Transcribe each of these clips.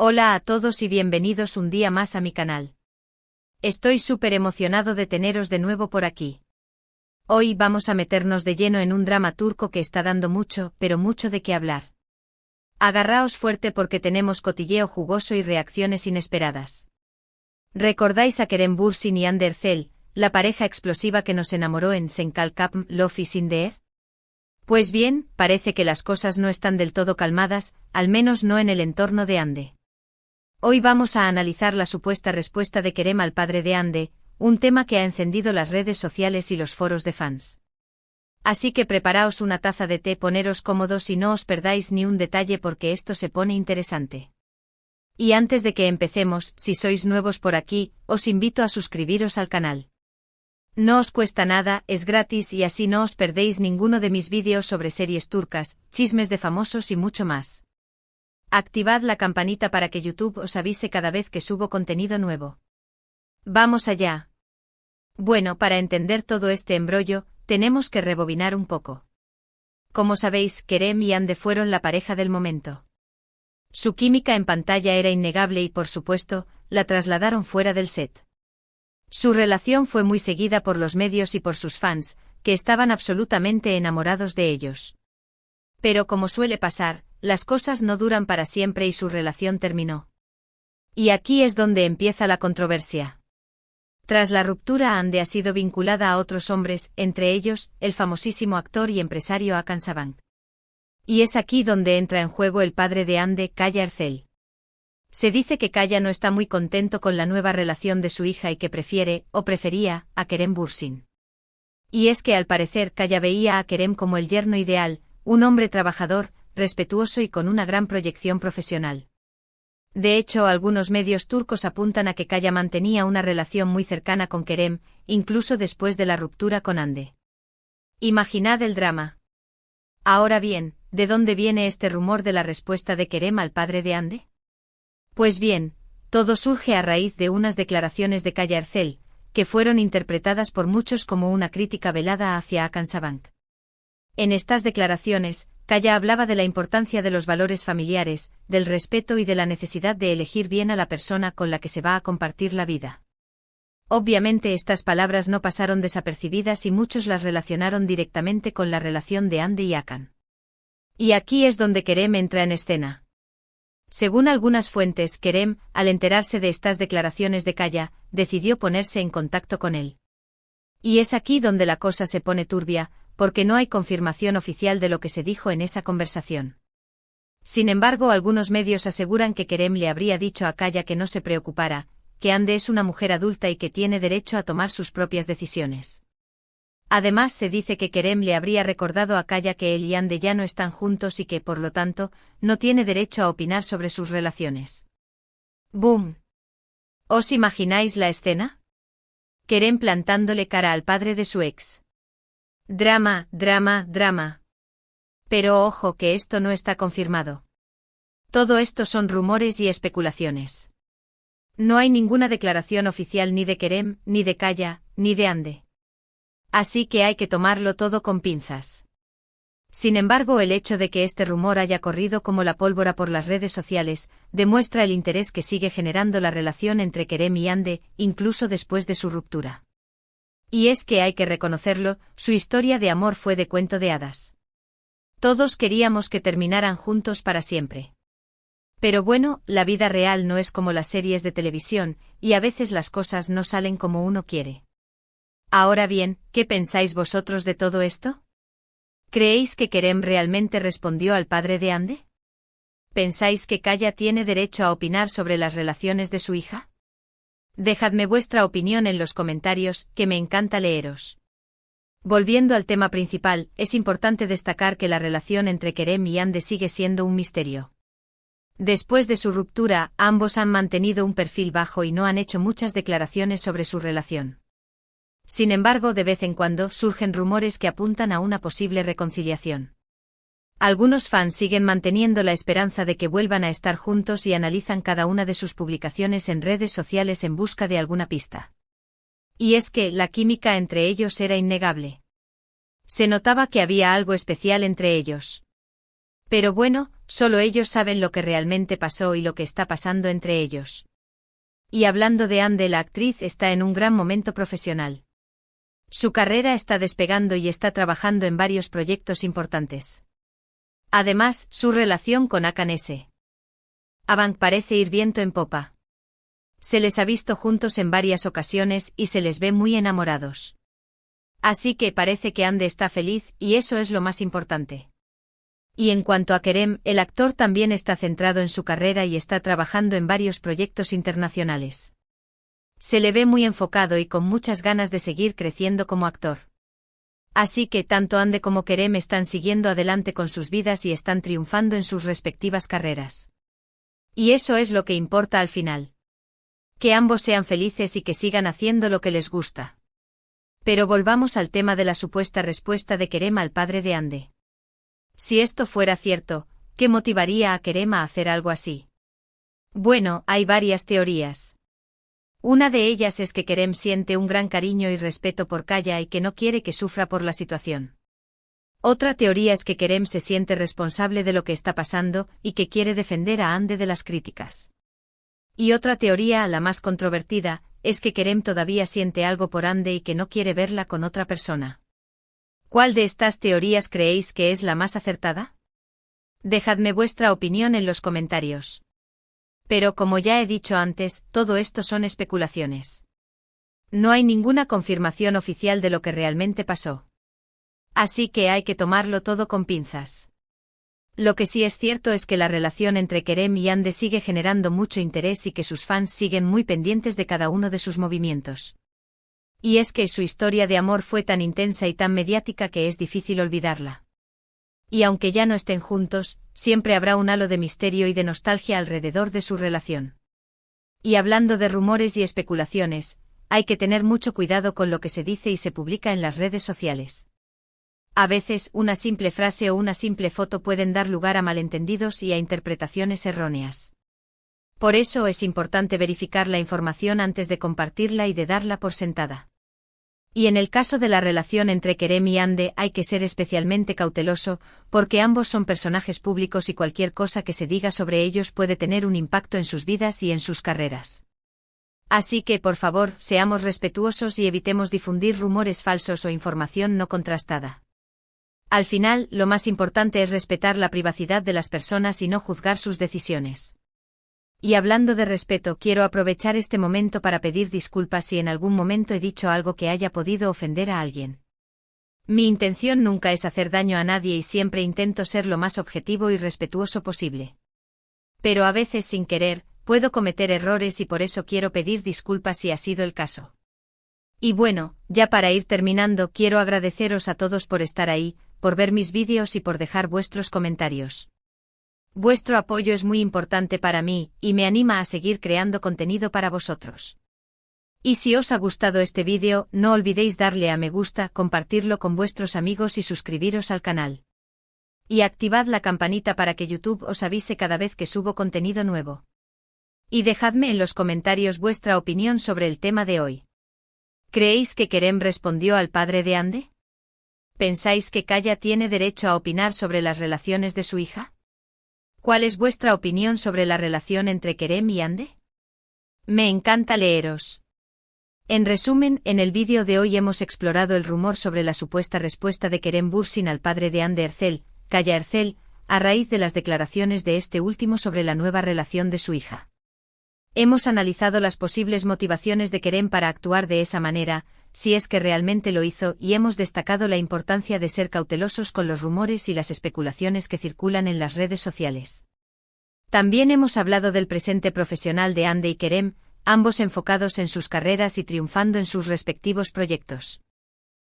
Hola a todos y bienvenidos un día más a mi canal. Estoy súper emocionado de teneros de nuevo por aquí. Hoy vamos a meternos de lleno en un drama turco que está dando mucho, pero mucho de qué hablar. Agarraos fuerte porque tenemos cotilleo jugoso y reacciones inesperadas. ¿Recordáis a Kerem Bürsin y Hande Erçel, la pareja explosiva que nos enamoró en Senkal Kapm, Love is in the air? Pues bien, parece que las cosas no están del todo calmadas, al menos no en el entorno de Hande. Hoy vamos a analizar la supuesta respuesta de Kerem al padre de Hande, un tema que ha encendido las redes sociales y los foros de fans. Así que preparaos una taza de té, poneros cómodos y no os perdáis ni un detalle porque esto se pone interesante. Y antes de que empecemos, si sois nuevos por aquí, os invito a suscribiros al canal. No os cuesta nada, es gratis y así no os perdéis ninguno de mis vídeos sobre series turcas, chismes de famosos y mucho más. Activad la campanita para que YouTube os avise cada vez que subo contenido nuevo. ¡Vamos allá! Bueno, para entender todo este embrollo, tenemos que rebobinar un poco. Como sabéis, Kerem y Hande fueron la pareja del momento. Su química en pantalla era innegable y por supuesto, la trasladaron fuera del set. Su relación fue muy seguida por los medios y por sus fans, que estaban absolutamente enamorados de ellos. Pero como suele pasar, las cosas no duran para siempre y su relación terminó. Y aquí es donde empieza la controversia. Tras la ruptura, Hande ha sido vinculada a otros hombres, entre ellos, el famosísimo actor y empresario Hakan Sabancı. Y es aquí donde entra en juego el padre de Hande, Kaya Erçel. Se dice que Kaya no está muy contento con la nueva relación de su hija y que prefiere, o prefería, a Kerem Bürsin. Y es que al parecer Kaya veía a Kerem como el yerno ideal, un hombre trabajador, respetuoso y con una gran proyección profesional. De hecho, algunos medios turcos apuntan a que Kaya mantenía una relación muy cercana con Kerem, incluso después de la ruptura con Hande. Imaginad el drama. Ahora bien, ¿de dónde viene este rumor de la respuesta de Kerem al padre de Hande? Pues bien, todo surge a raíz de unas declaraciones de Kaya Erçel, que fueron interpretadas por muchos como una crítica velada hacia Hakan Sabancı. En estas declaraciones, Kaya hablaba de la importancia de los valores familiares, del respeto y de la necesidad de elegir bien a la persona con la que se va a compartir la vida. Obviamente estas palabras no pasaron desapercibidas y muchos las relacionaron directamente con la relación de Hande y Hakan. Y aquí es donde Kerem entra en escena. Según algunas fuentes, Kerem, al enterarse de estas declaraciones de Kaya, decidió ponerse en contacto con él. Y es aquí donde la cosa se pone turbia, porque no hay confirmación oficial de lo que se dijo en esa conversación. Sin embargo, algunos medios aseguran que Kerem le habría dicho a Kaya que no se preocupara, que Hande es una mujer adulta y que tiene derecho a tomar sus propias decisiones. Además, se dice que Kerem le habría recordado a Kaya que él y Hande ya no están juntos y que, por lo tanto, no tiene derecho a opinar sobre sus relaciones. ¡Boom! ¿Os imagináis la escena? Kerem plantándole cara al padre de su ex. Drama, drama, drama. Pero ojo que esto no está confirmado. Todo esto son rumores y especulaciones. No hay ninguna declaración oficial ni de Kerem, ni de Kaya, ni de Hande. Así que hay que tomarlo todo con pinzas. Sin embargo, el hecho de que este rumor haya corrido como la pólvora por las redes sociales, demuestra el interés que sigue generando la relación entre Kerem y Hande, incluso después de su ruptura. Y es que hay que reconocerlo, su historia de amor fue de cuento de hadas. Todos queríamos que terminaran juntos para siempre. Pero bueno, la vida real no es como las series de televisión, y a veces las cosas no salen como uno quiere. Ahora bien, ¿qué pensáis vosotros de todo esto? ¿Creéis que Kerem realmente respondió al padre de Hande? ¿Pensáis que Kaya tiene derecho a opinar sobre las relaciones de su hija? Dejadme vuestra opinión en los comentarios, que me encanta leeros. Volviendo al tema principal, es importante destacar que la relación entre Kerem y Hande sigue siendo un misterio. Después de su ruptura, ambos han mantenido un perfil bajo y no han hecho muchas declaraciones sobre su relación. Sin embargo, de vez en cuando surgen rumores que apuntan a una posible reconciliación. Algunos fans siguen manteniendo la esperanza de que vuelvan a estar juntos y analizan cada una de sus publicaciones en redes sociales en busca de alguna pista. Y es que la química entre ellos era innegable. Se notaba que había algo especial entre ellos. Pero bueno, solo ellos saben lo que realmente pasó y lo que está pasando entre ellos. Y hablando de Ande, la actriz está en un gran momento profesional. Su carrera está despegando y está trabajando en varios proyectos importantes. Además, su relación con Akan Abank parece ir viento en popa. Se les ha visto juntos en varias ocasiones y se les ve muy enamorados. Así que parece que Ande está feliz y eso es lo más importante. Y en cuanto a Kerem, el actor también está centrado en su carrera y está trabajando en varios proyectos internacionales. Se le ve muy enfocado y con muchas ganas de seguir creciendo como actor. Así que tanto Ande como Kerem están siguiendo adelante con sus vidas y están triunfando en sus respectivas carreras. Y eso es lo que importa al final. Que ambos sean felices y que sigan haciendo lo que les gusta. Pero volvamos al tema de la supuesta respuesta de Kerem al padre de Ande. Si esto fuera cierto, ¿qué motivaría a Kerem a hacer algo así? Bueno, hay varias teorías. Una de ellas es que Kerem siente un gran cariño y respeto por Kaya y que no quiere que sufra por la situación. Otra teoría es que Kerem se siente responsable de lo que está pasando y que quiere defender a Ande de las críticas. Y otra teoría, la más controvertida, es que Kerem todavía siente algo por Ande y que no quiere verla con otra persona. ¿Cuál de estas teorías creéis que es la más acertada? Dejadme vuestra opinión en los comentarios. Pero como ya he dicho antes, todo esto son especulaciones. No hay ninguna confirmación oficial de lo que realmente pasó. Así que hay que tomarlo todo con pinzas. Lo que sí es cierto es que la relación entre Kerem y Ande sigue generando mucho interés y que sus fans siguen muy pendientes de cada uno de sus movimientos. Y es que su historia de amor fue tan intensa y tan mediática que es difícil olvidarla. Y aunque ya no estén juntos, siempre habrá un halo de misterio y de nostalgia alrededor de su relación. Y hablando de rumores y especulaciones, hay que tener mucho cuidado con lo que se dice y se publica en las redes sociales. A veces, una simple frase o una simple foto pueden dar lugar a malentendidos y a interpretaciones erróneas. Por eso es importante verificar la información antes de compartirla y de darla por sentada. Y en el caso de la relación entre Kerem y Ande hay que ser especialmente cauteloso, porque ambos son personajes públicos y cualquier cosa que se diga sobre ellos puede tener un impacto en sus vidas y en sus carreras. Así que, por favor, seamos respetuosos y evitemos difundir rumores falsos o información no contrastada. Al final, lo más importante es respetar la privacidad de las personas y no juzgar sus decisiones. Y hablando de respeto, quiero aprovechar este momento para pedir disculpas si en algún momento he dicho algo que haya podido ofender a alguien. Mi intención nunca es hacer daño a nadie y siempre intento ser lo más objetivo y respetuoso posible. Pero a veces sin querer, puedo cometer errores y por eso quiero pedir disculpas si ha sido el caso. Y bueno, ya para ir terminando, quiero agradeceros a todos por estar ahí, por ver mis vídeos y por dejar vuestros comentarios. Vuestro apoyo es muy importante para mí, y me anima a seguir creando contenido para vosotros. Y si os ha gustado este vídeo, no olvidéis darle a me gusta, compartirlo con vuestros amigos y suscribiros al canal. Y activad la campanita para que YouTube os avise cada vez que subo contenido nuevo. Y dejadme en los comentarios vuestra opinión sobre el tema de hoy. ¿Creéis que Kerem respondió al padre de Ande? ¿Pensáis que Kaya tiene derecho a opinar sobre las relaciones de su hija? ¿Cuál es vuestra opinión sobre la relación entre Kerem y Ande? Me encanta leeros. En resumen, en el vídeo de hoy hemos explorado el rumor sobre la supuesta respuesta de Kerem Bürsin al padre de Ande Erçel, Kaya Erçel, a raíz de las declaraciones de este último sobre la nueva relación de su hija. Hemos analizado las posibles motivaciones de Kerem para actuar de esa manera, si es que realmente lo hizo, y hemos destacado la importancia de ser cautelosos con los rumores y las especulaciones que circulan en las redes sociales. También hemos hablado del presente profesional de Ande y Kerem, ambos enfocados en sus carreras y triunfando en sus respectivos proyectos.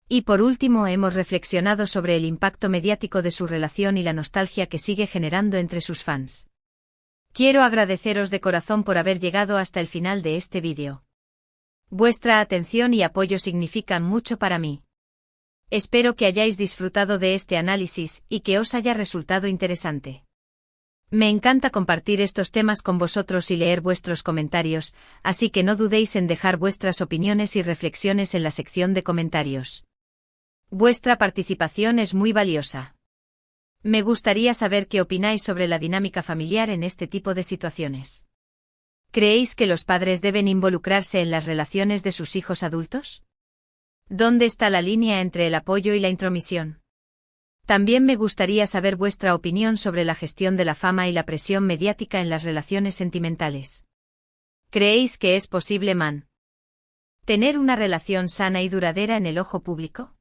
Y por último hemos reflexionado sobre el impacto mediático de su relación y la nostalgia que sigue generando entre sus fans. Quiero agradeceros de corazón por haber llegado hasta el final de este vídeo. Vuestra atención y apoyo significan mucho para mí. Espero que hayáis disfrutado de este análisis y que os haya resultado interesante. Me encanta compartir estos temas con vosotros y leer vuestros comentarios, así que no dudéis en dejar vuestras opiniones y reflexiones en la sección de comentarios. Vuestra participación es muy valiosa. Me gustaría saber qué opináis sobre la dinámica familiar en este tipo de situaciones. ¿Creéis que los padres deben involucrarse en las relaciones de sus hijos adultos? ¿Dónde está la línea entre el apoyo y la intromisión? También me gustaría saber vuestra opinión sobre la gestión de la fama y la presión mediática en las relaciones sentimentales. ¿Creéis que es posible tener una relación sana y duradera en el ojo público?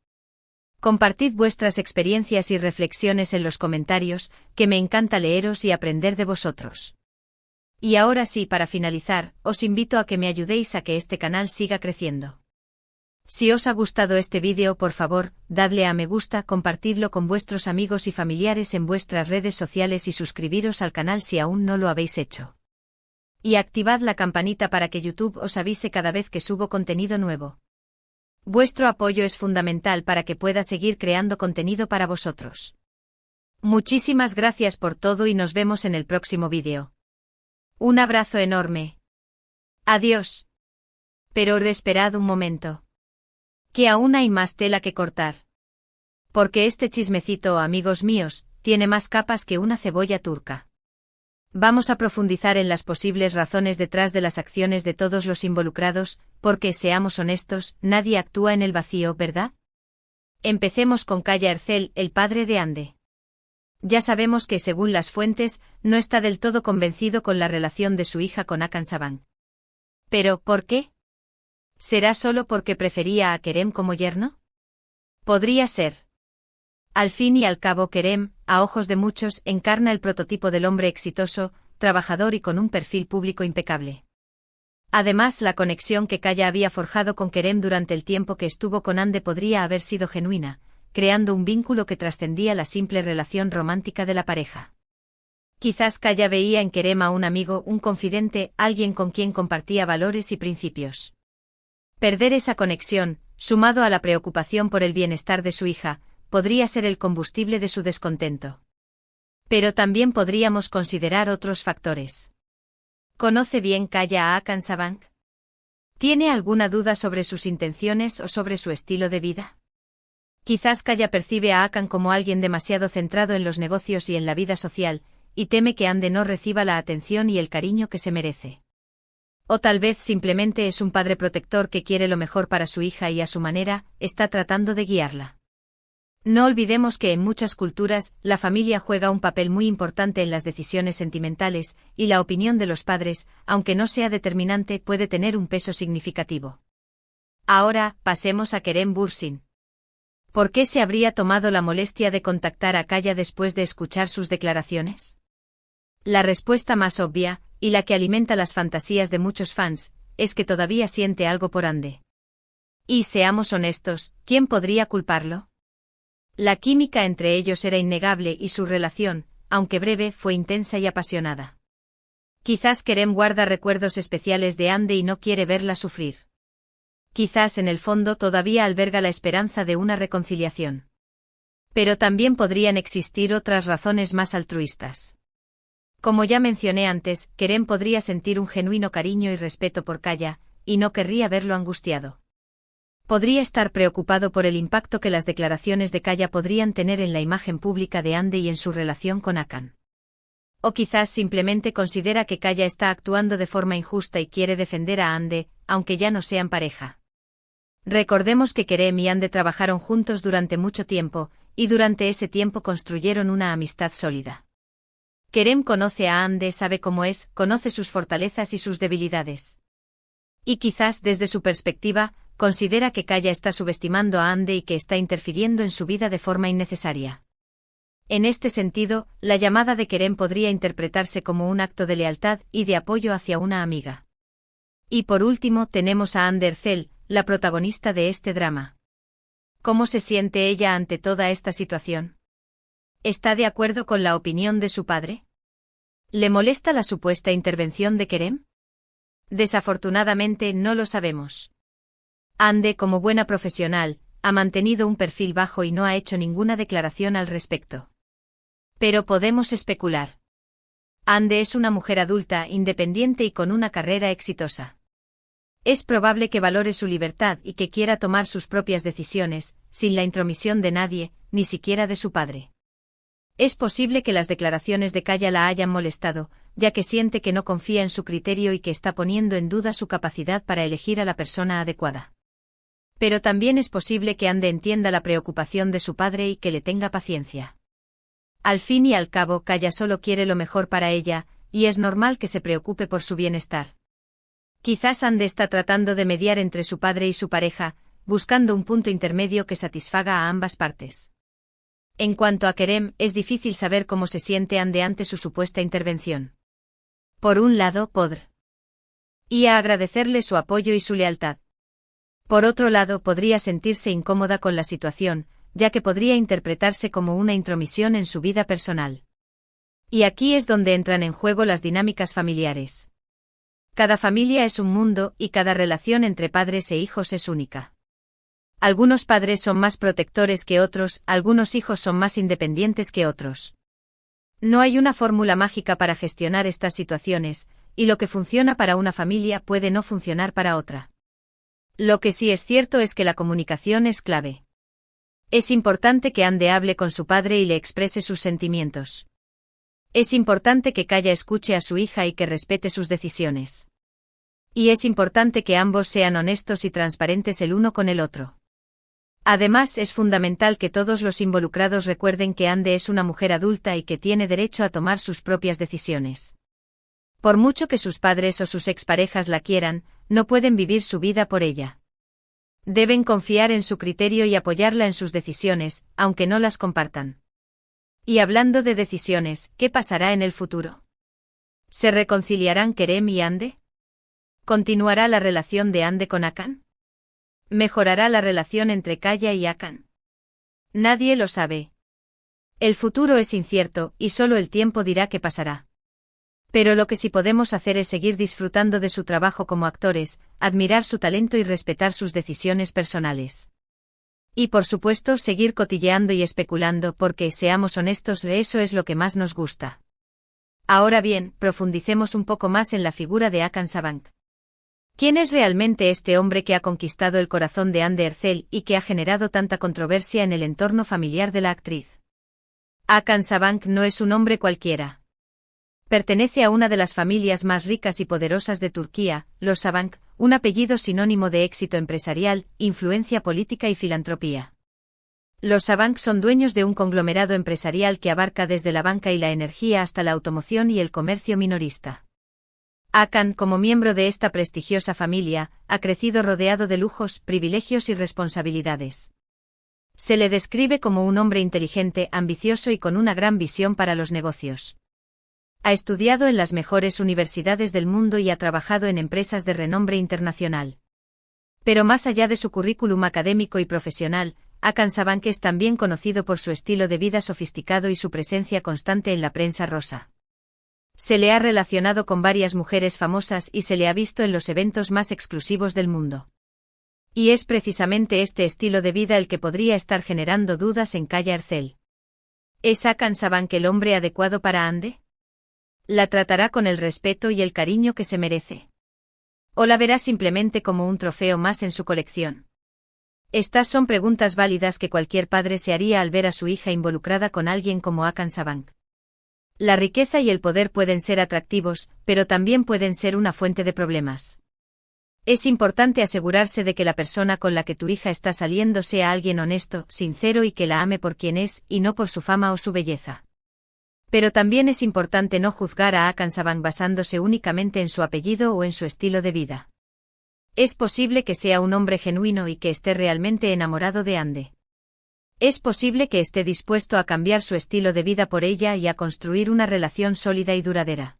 Compartid vuestras experiencias y reflexiones en los comentarios, que me encanta leeros y aprender de vosotros. Y ahora sí, para finalizar, os invito a que me ayudéis a que este canal siga creciendo. Si os ha gustado este vídeo, por favor, dadle a me gusta, compartidlo con vuestros amigos y familiares en vuestras redes sociales y suscribiros al canal si aún no lo habéis hecho. Y activad la campanita para que YouTube os avise cada vez que subo contenido nuevo. Vuestro apoyo es fundamental para que pueda seguir creando contenido para vosotros. Muchísimas gracias por todo y nos vemos en el próximo vídeo. Un abrazo enorme. Adiós. Pero esperad un momento. Que aún hay más tela que cortar. Porque este chismecito, amigos míos, tiene más capas que una cebolla turca. Vamos a profundizar en las posibles razones detrás de las acciones de todos los involucrados, porque, seamos honestos, nadie actúa en el vacío, ¿verdad? Empecemos con Kaya Ercel, el padre de Hande. Ya sabemos que, según las fuentes, no está del todo convencido con la relación de su hija con Hakan Saban. ¿Pero por qué? ¿Será solo porque prefería a Kerem como yerno? Podría ser. Al fin y al cabo, Kerem, a ojos de muchos, encarna el prototipo del hombre exitoso, trabajador y con un perfil público impecable. Además, la conexión que Kaya había forjado con Kerem durante el tiempo que estuvo con Hande podría haber sido genuina, creando un vínculo que trascendía la simple relación romántica de la pareja. Quizás Kaya veía en Kerem a un amigo, un confidente, alguien con quien compartía valores y principios. Perder esa conexión, sumado a la preocupación por el bienestar de su hija, podría ser el combustible de su descontento. Pero también podríamos considerar otros factores. ¿Conoce bien Kaya a Hakan Saban? ¿Tiene alguna duda sobre sus intenciones o sobre su estilo de vida? Quizás Kaya percibe a Hakan como alguien demasiado centrado en los negocios y en la vida social, y teme que Hande no reciba la atención y el cariño que se merece. O tal vez simplemente es un padre protector que quiere lo mejor para su hija y a su manera, está tratando de guiarla. No olvidemos que en muchas culturas, la familia juega un papel muy importante en las decisiones sentimentales, y la opinión de los padres, aunque no sea determinante, puede tener un peso significativo. Ahora, pasemos a Kerem Bürsin. ¿Por qué se habría tomado la molestia de contactar a Kaya después de escuchar sus declaraciones? La respuesta más obvia, y la que alimenta las fantasías de muchos fans, es que todavía siente algo por Hande. Y seamos honestos, ¿quién podría culparlo? La química entre ellos era innegable y su relación, aunque breve, fue intensa y apasionada. Quizás Kerem guarda recuerdos especiales de Hande y no quiere verla sufrir. Quizás en el fondo todavía alberga la esperanza de una reconciliación. Pero también podrían existir otras razones más altruistas. Como ya mencioné antes, Kerem podría sentir un genuino cariño y respeto por Kaya, y no querría verlo angustiado. Podría estar preocupado por el impacto que las declaraciones de Kaya podrían tener en la imagen pública de Hande y en su relación con Hakan. O quizás simplemente considera que Kaya está actuando de forma injusta y quiere defender a Hande, aunque ya no sean pareja. Recordemos que Kerem y Hande trabajaron juntos durante mucho tiempo, y durante ese tiempo construyeron una amistad sólida. Kerem conoce a Hande, sabe cómo es, conoce sus fortalezas y sus debilidades. Y quizás desde su perspectiva, considera que Kaya está subestimando a Hande y que está interfiriendo en su vida de forma innecesaria. En este sentido, la llamada de Kerem podría interpretarse como un acto de lealtad y de apoyo hacia una amiga. Y por último tenemos a Hande Ercel, la protagonista de este drama. ¿Cómo se siente ella ante toda esta situación? ¿Está de acuerdo con la opinión de su padre? ¿Le molesta la supuesta intervención de Kerem? Desafortunadamente no lo sabemos. Hande, como buena profesional, ha mantenido un perfil bajo y no ha hecho ninguna declaración al respecto. Pero podemos especular. Hande es una mujer adulta, independiente y con una carrera exitosa. Es probable que valore su libertad y que quiera tomar sus propias decisiones, sin la intromisión de nadie, ni siquiera de su padre. Es posible que las declaraciones de Kaya la hayan molestado, ya que siente que no confía en su criterio y que está poniendo en duda su capacidad para elegir a la persona adecuada. Pero también es posible que Ande entienda la preocupación de su padre y que le tenga paciencia. Al fin y al cabo, Kaya solo quiere lo mejor para ella, y es normal que se preocupe por su bienestar. Quizás Ande está tratando de mediar entre su padre y su pareja, buscando un punto intermedio que satisfaga a ambas partes. En cuanto a Kerem, es difícil saber cómo se siente Ande ante su supuesta intervención. Por un lado, podría agradecerle su apoyo y su lealtad. Por otro lado, podría sentirse incómoda con la situación, ya que podría interpretarse como una intromisión en su vida personal. Y aquí es donde entran en juego las dinámicas familiares. Cada familia es un mundo y cada relación entre padres e hijos es única. Algunos padres son más protectores que otros, algunos hijos son más independientes que otros. No hay una fórmula mágica para gestionar estas situaciones, y lo que funciona para una familia puede no funcionar para otra. Lo que sí es cierto es que la comunicación es clave. Es importante que Ande hable con su padre y le exprese sus sentimientos. Es importante que Kaya escuche a su hija y que respete sus decisiones. Y es importante que ambos sean honestos y transparentes el uno con el otro. Además, es fundamental que todos los involucrados recuerden que Ande es una mujer adulta y que tiene derecho a tomar sus propias decisiones. Por mucho que sus padres o sus exparejas la quieran, no pueden vivir su vida por ella. Deben confiar en su criterio y apoyarla en sus decisiones, aunque no las compartan. Y hablando de decisiones, ¿qué pasará en el futuro? ¿Se reconciliarán Kerem y Ande? ¿Continuará la relación de Ande con Hakan? ¿Mejorará la relación entre Kaya y Hakan? Nadie lo sabe. El futuro es incierto, y solo el tiempo dirá qué pasará. Pero lo que sí podemos hacer es seguir disfrutando de su trabajo como actores, admirar su talento y respetar sus decisiones personales. Y por supuesto seguir cotilleando y especulando porque, seamos honestos, eso es lo que más nos gusta. Ahora bien, profundicemos un poco más en la figura de Hakan Sabank. ¿Quién es realmente este hombre que ha conquistado el corazón de Hande Erçel y que ha generado tanta controversia en el entorno familiar de la actriz? Hakan Sabank no es un hombre cualquiera. Pertenece a una de las familias más ricas y poderosas de Turquía, los Sabank, un apellido sinónimo de éxito empresarial, influencia política y filantropía. Los Sabank son dueños de un conglomerado empresarial que abarca desde la banca y la energía hasta la automoción y el comercio minorista. Hakan, como miembro de esta prestigiosa familia, ha crecido rodeado de lujos, privilegios y responsabilidades. Se le describe como un hombre inteligente, ambicioso y con una gran visión para los negocios. Ha estudiado en las mejores universidades del mundo y ha trabajado en empresas de renombre internacional. Pero más allá de su currículum académico y profesional, Hakan Sabank es también conocido por su estilo de vida sofisticado y su presencia constante en la prensa rosa. Se le ha relacionado con varias mujeres famosas y se le ha visto en los eventos más exclusivos del mundo. Y es precisamente este estilo de vida el que podría estar generando dudas en Kaya Erçel. ¿Es Hakan Sabank el hombre adecuado para Hande? ¿La tratará con el respeto y el cariño que se merece? ¿O la verá simplemente como un trofeo más en su colección? Estas son preguntas válidas que cualquier padre se haría al ver a su hija involucrada con alguien como Hakan Sabank. La riqueza y el poder pueden ser atractivos, pero también pueden ser una fuente de problemas. Es importante asegurarse de que la persona con la que tu hija está saliendo sea alguien honesto, sincero y que la ame por quien es, y no por su fama o su belleza. Pero también es importante no juzgar a Hakan Sabank basándose únicamente en su apellido o en su estilo de vida. Es posible que sea un hombre genuino y que esté realmente enamorado de Hande. Es posible que esté dispuesto a cambiar su estilo de vida por ella y a construir una relación sólida y duradera.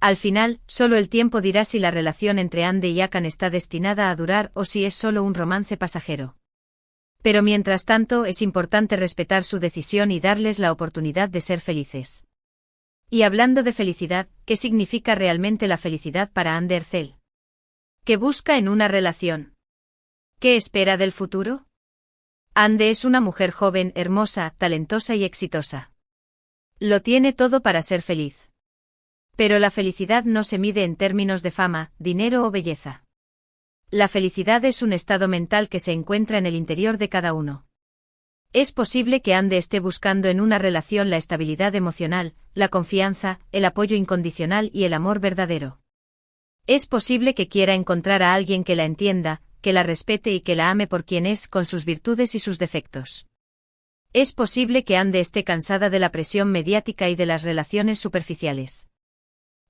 Al final, solo el tiempo dirá si la relación entre Hande y Hakan está destinada a durar o si es solo un romance pasajero. Pero mientras tanto es importante respetar su decisión y darles la oportunidad de ser felices. Y hablando de felicidad, ¿qué significa realmente la felicidad para Hande Erçel? ¿Qué busca en una relación? ¿Qué espera del futuro? Hande es una mujer joven, hermosa, talentosa y exitosa. Lo tiene todo para ser feliz. Pero la felicidad no se mide en términos de fama, dinero o belleza. La felicidad es un estado mental que se encuentra en el interior de cada uno. Es posible que Ande esté buscando en una relación la estabilidad emocional, la confianza, el apoyo incondicional y el amor verdadero. Es posible que quiera encontrar a alguien que la entienda, que la respete y que la ame por quien es, con sus virtudes y sus defectos. Es posible que Ande esté cansada de la presión mediática y de las relaciones superficiales.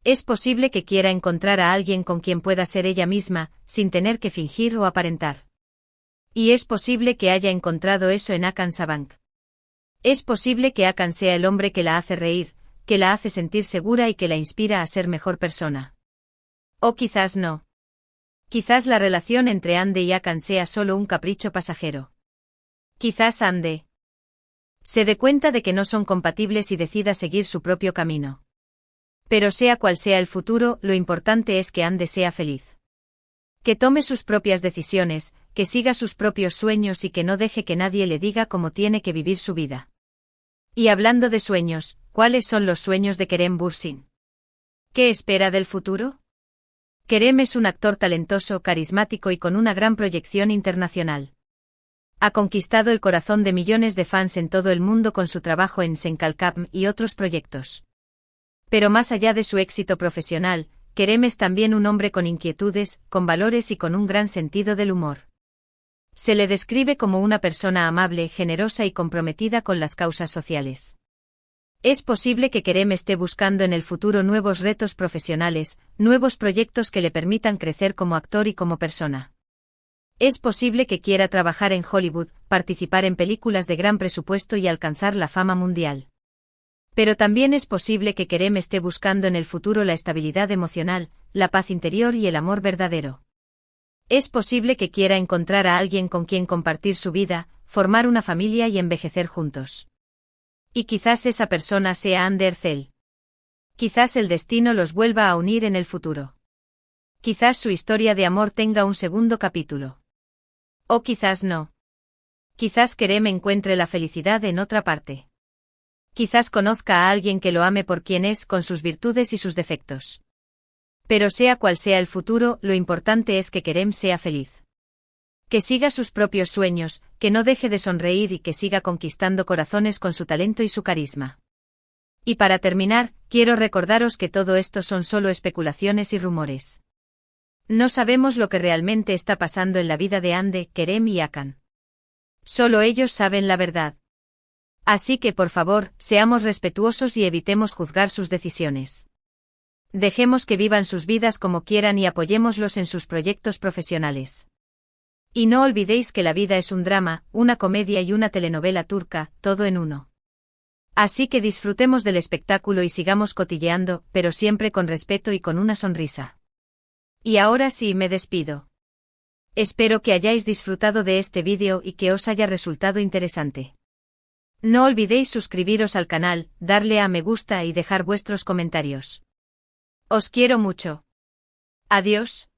Es posible que quiera encontrar a alguien con quien pueda ser ella misma, sin tener que fingir o aparentar. Y es posible que haya encontrado eso en Akan Sabank. Es posible que Akan sea el hombre que la hace reír, que la hace sentir segura y que la inspira a ser mejor persona. O quizás no. Quizás la relación entre Ande y Akan sea solo un capricho pasajero. Quizás Ande se dé cuenta de que no son compatibles y decida seguir su propio camino. Pero sea cual sea el futuro, lo importante es que Ande sea feliz. Que tome sus propias decisiones, que siga sus propios sueños y que no deje que nadie le diga cómo tiene que vivir su vida. Y hablando de sueños, ¿cuáles son los sueños de Kerem Bürsin? ¿Qué espera del futuro? Kerem es un actor talentoso, carismático y con una gran proyección internacional. Ha conquistado el corazón de millones de fans en todo el mundo con su trabajo en Senkalkam y otros proyectos. Pero más allá de su éxito profesional, Kerem es también un hombre con inquietudes, con valores y con un gran sentido del humor. Se le describe como una persona amable, generosa y comprometida con las causas sociales. Es posible que Kerem esté buscando en el futuro nuevos retos profesionales, nuevos proyectos que le permitan crecer como actor y como persona. Es posible que quiera trabajar en Hollywood, participar en películas de gran presupuesto y alcanzar la fama mundial. Pero también es posible que Kerem esté buscando en el futuro la estabilidad emocional, la paz interior y el amor verdadero. Es posible que quiera encontrar a alguien con quien compartir su vida, formar una familia y envejecer juntos. Y quizás esa persona sea Ande Erçel. Quizás el destino los vuelva a unir en el futuro. Quizás su historia de amor tenga un segundo capítulo. O quizás no. Quizás Kerem encuentre la felicidad en otra parte. Quizás conozca a alguien que lo ame por quien es, con sus virtudes y sus defectos. Pero sea cual sea el futuro, lo importante es que Kerem sea feliz. Que siga sus propios sueños, que no deje de sonreír y que siga conquistando corazones con su talento y su carisma. Y para terminar, quiero recordaros que todo esto son solo especulaciones y rumores. No sabemos lo que realmente está pasando en la vida de Ande, Kerem y Akan. Solo ellos saben la verdad. Así que por favor, seamos respetuosos y evitemos juzgar sus decisiones. Dejemos que vivan sus vidas como quieran y apoyémoslos en sus proyectos profesionales. Y no olvidéis que la vida es un drama, una comedia y una telenovela turca, todo en uno. Así que disfrutemos del espectáculo y sigamos cotilleando, pero siempre con respeto y con una sonrisa. Y ahora sí me despido. Espero que hayáis disfrutado de este vídeo y que os haya resultado interesante. No olvidéis suscribiros al canal, darle a me gusta y dejar vuestros comentarios. Os quiero mucho. Adiós.